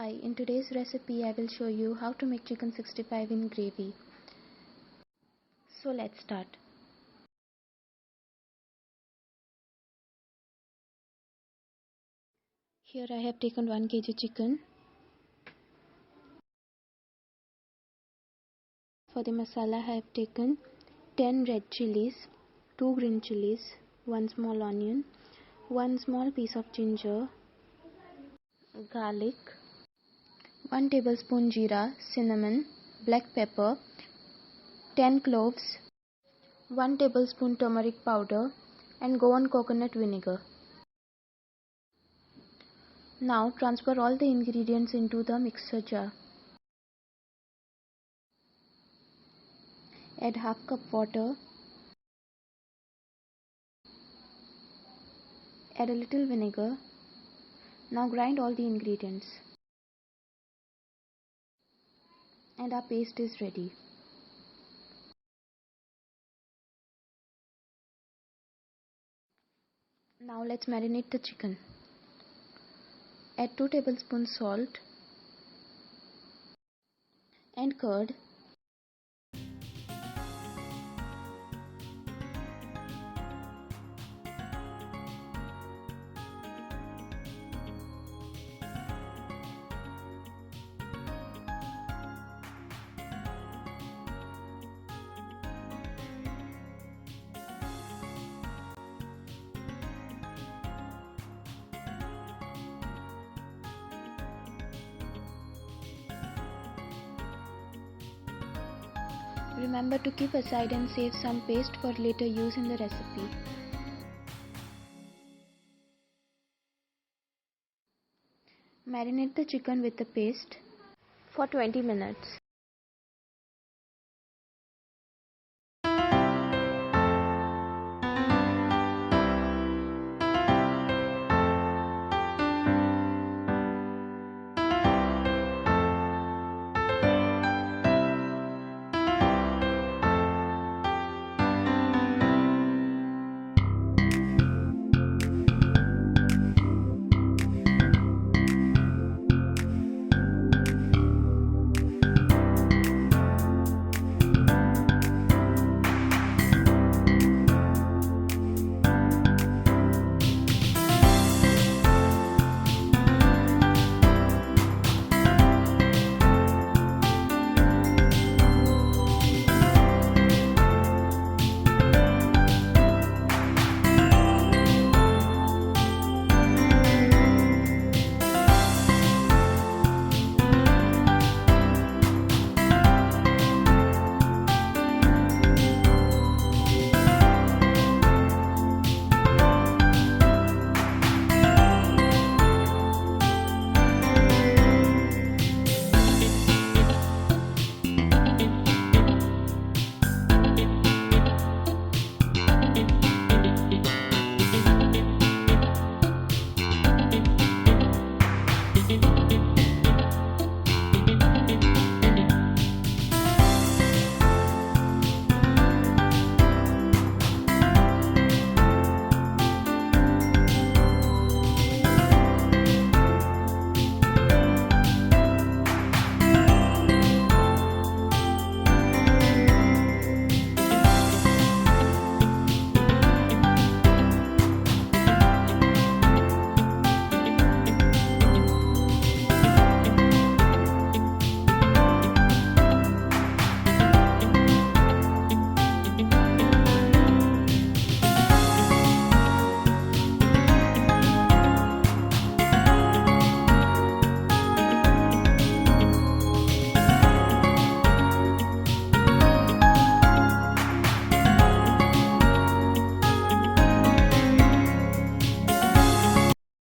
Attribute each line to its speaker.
Speaker 1: Hi, in today's recipe I will show you how to make chicken 65 in gravy. So let's start. Here I have taken 1 kg chicken. For the masala I have taken 10 red chilies, 2 green chilies, 1 small onion, 1 small piece of ginger, garlic, 1 tablespoon jeera, cinnamon, black pepper, 10 cloves, 1 tablespoon turmeric powder and Goan coconut vinegar. Now transfer all the ingredients into the mixer jar. Add half cup water. Add a little vinegar. Now grind all the ingredients. And our paste is ready. Now let's marinate the chicken. Add 2 tablespoons salt and curd. Remember to keep aside and save some paste for later use in the recipe. Marinate the chicken with the paste for 20 minutes.